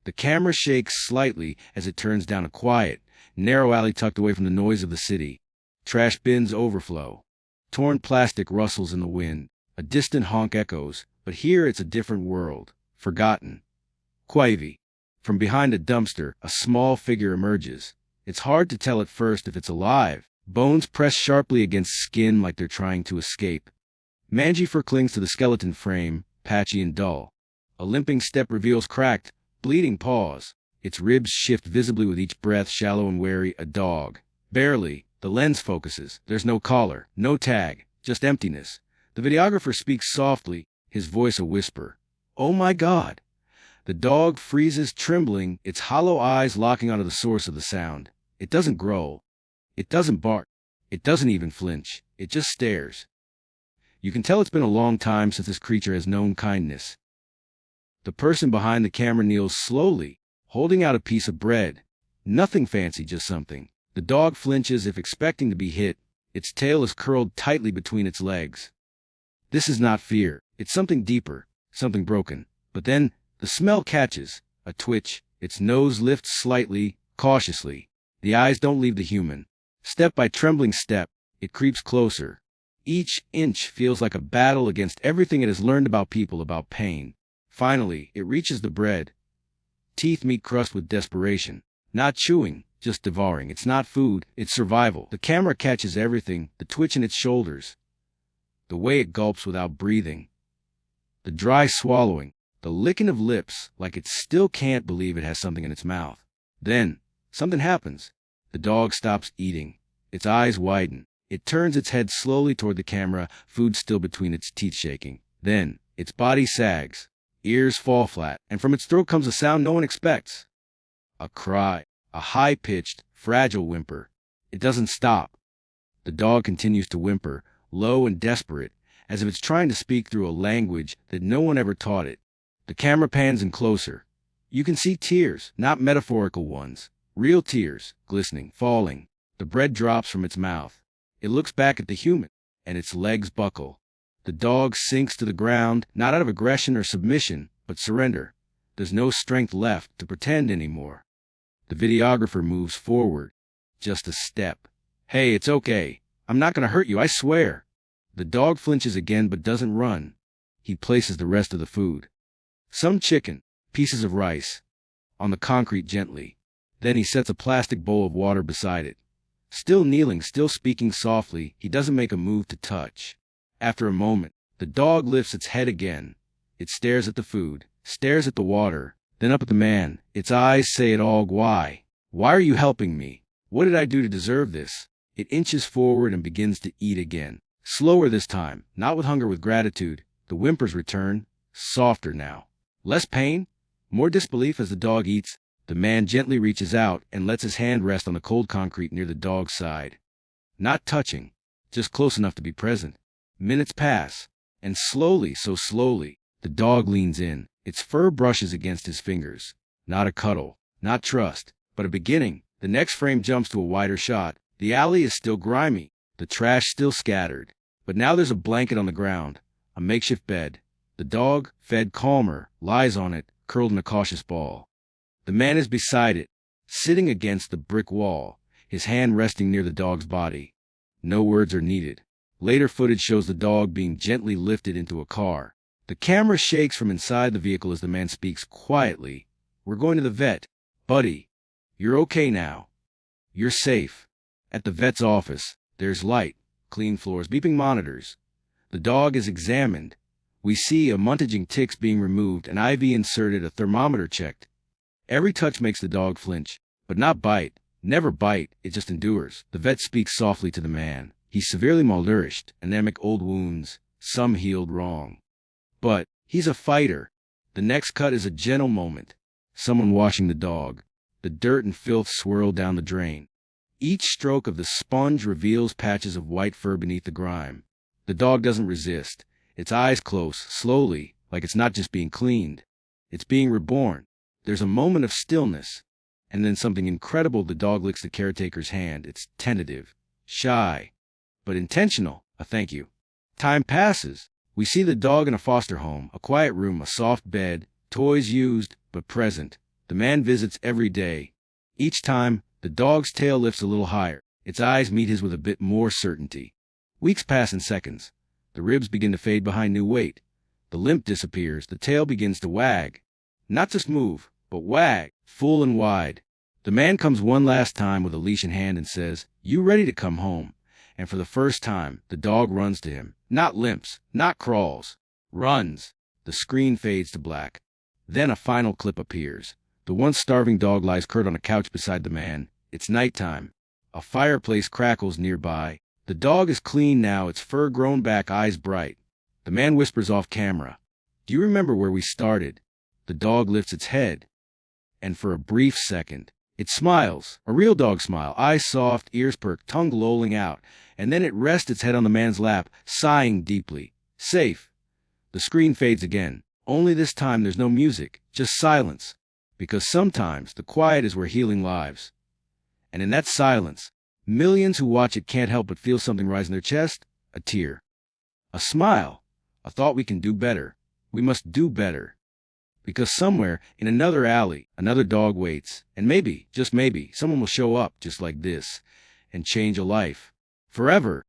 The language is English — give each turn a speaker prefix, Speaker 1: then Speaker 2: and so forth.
Speaker 1: The camera shakes slightly as it turns down a quiet, narrow alley tucked away from the noise of the city. Trash bins overflow. Torn plastic rustles in the wind. A distant honk echoes, but here it's a different world. Forgotten. Quivy. From behind a dumpster, a small figure emerges. It's hard to tell at first if it's alive. Bones press sharply against skin like they're trying to escape. Mangy fur clings to the skeleton frame, patchy and dull. A limping step reveals cracked, bleeding paws. Its ribs shift visibly with each breath, shallow and wary. A dog. Barely. The lens focuses. There's no collar, no tag, just emptiness. The videographer speaks softly, his voice a whisper. "Oh my God!" The dog freezes, trembling, its hollow eyes locking onto the source of the sound. It doesn't growl. It doesn't bark. It doesn't even flinch. It just stares. You can tell it's been a long time since this creature has known kindness. The person behind the camera kneels slowly, holding out a piece of bread. Nothing fancy, just something. The dog flinches if expecting to be hit. Its tail is curled tightly between its legs. This is not fear. It's something deeper, something broken. But then, the smell catches. A twitch. Its nose lifts slightly, cautiously. The eyes don't leave the human. Step by trembling step, it creeps closer. Each inch feels like a battle against everything it has learned about people, about pain. Finally, it reaches the bread. Teeth meet crust with desperation. Not chewing, just devouring. It's not food, it's survival. The camera catches everything, the twitch in its shoulders, the way it gulps without breathing, the dry swallowing, the licking of lips like it still can't believe it has something in its mouth. Then, something happens. The dog stops eating. Its eyes widen. It turns its head slowly toward the camera, food still between its teeth shaking. Then, its body sags. Ears fall flat, and from its throat comes a sound no one expects. A cry. A high-pitched, fragile whimper. It doesn't stop. The dog continues to whimper, low and desperate, as if it's trying to speak through a language that no one ever taught it. The camera pans in closer. You can see tears, not metaphorical ones. Real tears, glistening, falling. The bread drops from its mouth. It looks back at the human, and its legs buckle. The dog sinks to the ground, not out of aggression or submission, but surrender. There's no strength left to pretend anymore. The videographer moves forward. Just a step. "Hey, it's okay. I'm not gonna hurt you, I swear." The dog flinches again but doesn't run. He places the rest of the food. Some chicken, pieces of rice, on the concrete gently. Then he sets a plastic bowl of water beside it. Still kneeling, still speaking softly, he doesn't make a move to touch. After a moment, the dog lifts its head again. It stares at the food, stares at the water, then up at the man. Its eyes say it all. Why? Why are you helping me? What did I do to deserve this? It inches forward and begins to eat again. Slower this time, not with hunger, with gratitude. The whimpers return, softer now. Less pain, more disbelief as the dog eats. The man gently reaches out and lets his hand rest on the cold concrete near the dog's side. Not touching, just close enough to be present. Minutes pass, and slowly, so slowly, the dog leans in. Its fur brushes against his fingers. Not a cuddle, not trust, but a beginning. The next frame jumps to a wider shot. The alley is still grimy, the trash still scattered. But now there's a blanket on the ground, a makeshift bed. The dog, fed calmer, lies on it, curled in a cautious ball. The man is beside it, sitting against the brick wall, his hand resting near the dog's body. No words are needed. Later footage shows the dog being gently lifted into a car. The camera shakes from inside the vehicle as the man speaks quietly. "We're going to the vet. Buddy, you're okay now. You're safe." At the vet's office, there's light, clean floors, beeping monitors. The dog is examined. We see a muntaging ticks being removed, an IV inserted, a thermometer checked. Every touch makes the dog flinch, but not bite. Never bite, it just endures. The vet speaks softly to the man. He's severely malnourished, anemic, old wounds, some healed wrong. But he's a fighter. The next cut is a gentle moment. Someone washing the dog. The dirt and filth swirl down the drain. Each stroke of the sponge reveals patches of white fur beneath the grime. The dog doesn't resist. Its eyes close, slowly, like it's not just being cleaned. It's being reborn. There's a moment of stillness. And then something incredible. The dog licks the caretaker's hand. It's tentative, shy, but intentional. A thank you. Time passes. We see the dog in a foster home, a quiet room, a soft bed, toys used, but present. The The man visits every day. Each time, the dog's tail lifts a little higher. Its eyes meet his with a bit more certainty. Weeks pass in seconds. The ribs begin to fade behind new weight. The limp disappears. The tail begins to wag. Not just move, but wag, full and wide. The man comes one last time with a leash in hand and says, "You ready to come home?" And for the first time, the dog runs to him. Not limps, not crawls. Runs. The screen fades to black. Then a final clip appears. The once starving dog lies curled on a couch beside the man. It's nighttime. A fireplace crackles nearby. The dog is clean now, its fur grown back, eyes bright. The man whispers off camera, "Do you remember where we started?" The dog lifts its head, and for a brief second, it smiles, a real dog smile, eyes soft, ears perked, tongue lolling out, and then it rests its head on the man's lap, sighing deeply. Safe. The screen fades again. Only this time there's no music, just silence. Because sometimes the quiet is where healing lives. And in that silence, millions who watch it can't help but feel something rise in their chest, a tear, a smile, a thought we can do better. We must do better. Because somewhere in another alley, another dog waits, and maybe, just maybe, someone will show up just like this and change a life forever.